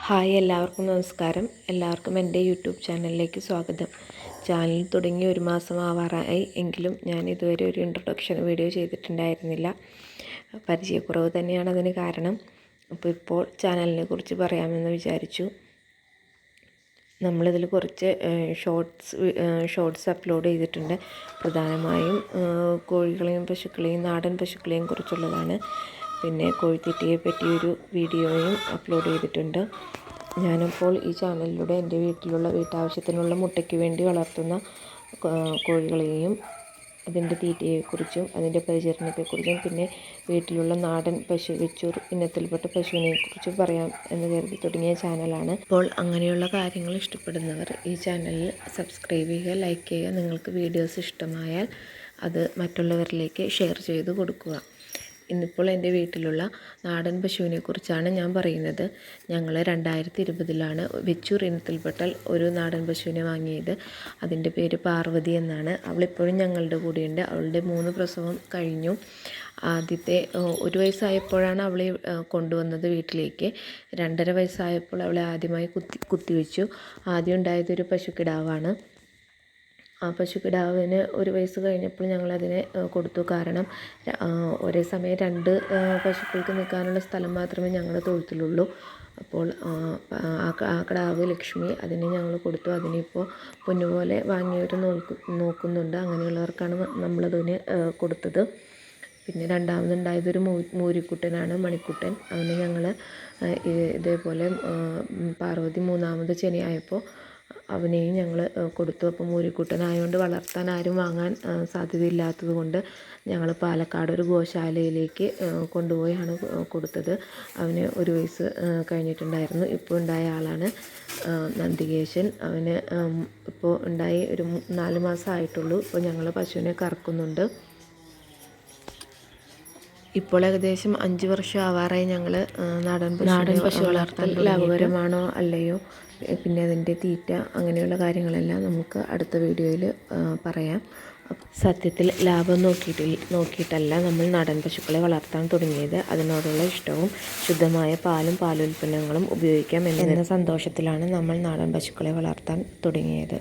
Hi, എല്ലാവർക്കും നമസ്കാരം. എല്ലാവർക്കും എൻ്റെ യൂട്യൂബ് ചാനലിലേക്ക് സ്വാഗതം. ചാനൽ തുടങ്ങി 1 മാസം ആവാറായി എങ്കിലും ഞാൻ ഇതുവരെ ഒരു ഇൻട്രൊഡക്ഷൻ വീഡിയോ ചെയ്തിട്ടുണ്ടായിരുന്നില്ല. പരിചയക്കുറവ് തന്നെയാണ് അതിന് കാരണം. ഇപ്പോൾ ചാനലിനെ കുറിച്ച് പറയാമെന്ന് വിചാരിച്ചു. നമ്മളിതിൽ കുറച്ച് ഷോർട്സ് അപ്ലോഡ് ചെയ്തിട്ടുണ്ട്. പ്രധാനമായും കോഴികളെയും പശുക്കളെയും നാടൻ പശുക്കളെയും കുറിച്ചുള്ളതാണ്. പിന്നെ കോഴിത്തീറ്റയെ പറ്റിയൊരു വീഡിയോയും അപ്ലോഡ് ചെയ്തിട്ടുണ്ട്. ഞാനപ്പോൾ ഈ ചാനലിലൂടെ എൻ്റെ വീട്ടാവശ്യത്തിനുള്ള മുട്ടയ്ക്ക് വേണ്ടി വളർത്തുന്ന കോഴികളെയും അതിൻ്റെ തീറ്റയെക്കുറിച്ചും അതിൻ്റെ പരിചരണത്തെക്കുറിച്ചും പിന്നെ വീട്ടിലുള്ള നാടൻ പശു വെച്ചൂർ ഇനത്തിൽപ്പെട്ട പശുവിനെക്കുറിച്ചും പറയാം എന്ന് കരുതി തുടങ്ങിയ ചാനലാണ്. അപ്പോൾ അങ്ങനെയുള്ള കാര്യങ്ങൾ ഇഷ്ടപ്പെടുന്നവർ ഈ ചാനലിൽ സബ്സ്ക്രൈബ് ചെയ്യുക, ലൈക്ക് ചെയ്യുക. നിങ്ങൾക്ക് വീഡിയോസ് ഇഷ്ടമായാൽ അത് മറ്റുള്ളവരിലേക്ക് ഷെയർ ചെയ്ത് കൊടുക്കുക. ഇന്നിപ്പോൾ എൻ്റെ വീട്ടിലുള്ള നാടൻ പശുവിനെ കുറിച്ചാണ് ഞാൻ പറയുന്നത്. ഞങ്ങൾ 2020 വെച്ചൂർ ഇനത്തിൽപ്പെട്ട ഒരു നാടൻ പശുവിനെ വാങ്ങിയത്. അതിൻ്റെ പേര് പാർവതി എന്നാണ്. അവളിപ്പോഴും ഞങ്ങളുടെ കൂടെയുണ്ട്. അവളുടെ 3 പ്രസവം കഴിഞ്ഞു. ആദ്യത്തെ 1 വയസ്സായപ്പോഴാണ് അവളെ കൊണ്ടുവന്നത് വീട്ടിലേക്ക്. 2.5 വയസ്സായപ്പോൾ അവളെ ആദ്യമായി കുത്തിവെച്ചു. ആദ്യം ഉണ്ടായതൊരു പശുക്കിടാവാണ്. ആ പശുക്കിടാവിന് 1 വയസ്സ് കഴിഞ്ഞപ്പോൾ ഞങ്ങളതിനെ കൊടുത്തു. കാരണം ഒരേ സമയം 2 പശുക്കൾക്ക് നിൽക്കാനുള്ള സ്ഥലം മാത്രമേ ഞങ്ങളുടെ തൊഴുത്തിലുള്ളൂ. അപ്പോൾ ആ കിടാവ് ലക്ഷ്മി, അതിനെ ഞങ്ങൾ കൊടുത്തു. അതിനിപ്പോൾ പൊന്നുപോലെ വാങ്ങിയവർ നോക്കുന്നുണ്ട്. അങ്ങനെയുള്ളവർക്കാണ് നമ്മളതിന് കൊടുത്തത്. പിന്നെ രണ്ടാമതുണ്ടായതൊരു മൂരിക്കുട്ടനാണ്, മണിക്കുട്ടൻ. അവന് ഞങ്ങൾ ഇതേപോലെ പാർവതി 3ാമത് ചെനയായപ്പോൾ അവനെയും ഞങ്ങൾ കൊടുത്തു. അപ്പോൾ മൂരിക്കുട്ടനായതുകൊണ്ട് വളർത്താൻ ആരും വാങ്ങാൻ സാധ്യതയില്ലാത്തത് കൊണ്ട് ഞങ്ങൾ പാലക്കാട് ഒരു ഗോശാലയിലേക്ക് കൊണ്ടുപോയാണ് കൊടുത്തത്. അവന് 1 വയസ്സ് കഴിഞ്ഞിട്ടുണ്ടായിരുന്നു. ഇപ്പോൾ ഉണ്ടായ ആളാണ് നന്ദികേശൻ. അവന് ഇപ്പോൾ ഉണ്ടായി ഒരു 4 മാസമായിട്ടുള്ളൂ. ഇപ്പോൾ ഞങ്ങൾ പശുവിനെ കറക്കുന്നുണ്ട്. ഇപ്പോൾ ഏകദേശം 5 വർഷം ആവാറായി ഞങ്ങൾ നാടൻ പശു വളർത്തൽ ലാഭകരമാണോ അല്ലയോ, പിന്നെ അതിൻ്റെ തീറ്റ, അങ്ങനെയുള്ള കാര്യങ്ങളെല്ലാം നമുക്ക് അടുത്ത വീഡിയോയിൽ പറയാം. സത്യത്തിൽ ലാഭം നോക്കിയിട്ടല്ല നമ്മൾ നാടൻ പശുക്കളെ വളർത്താൻ തുടങ്ങിയത്. അതിനോടുള്ള ഇഷ്ടവും ശുദ്ധമായ പാലുൽപ്പന്നങ്ങളും ഉപയോഗിക്കാം എന്ന സന്തോഷത്തിലാണ് നമ്മൾ നാടൻ പശുക്കളെ വളർത്താൻ തുടങ്ങിയത്.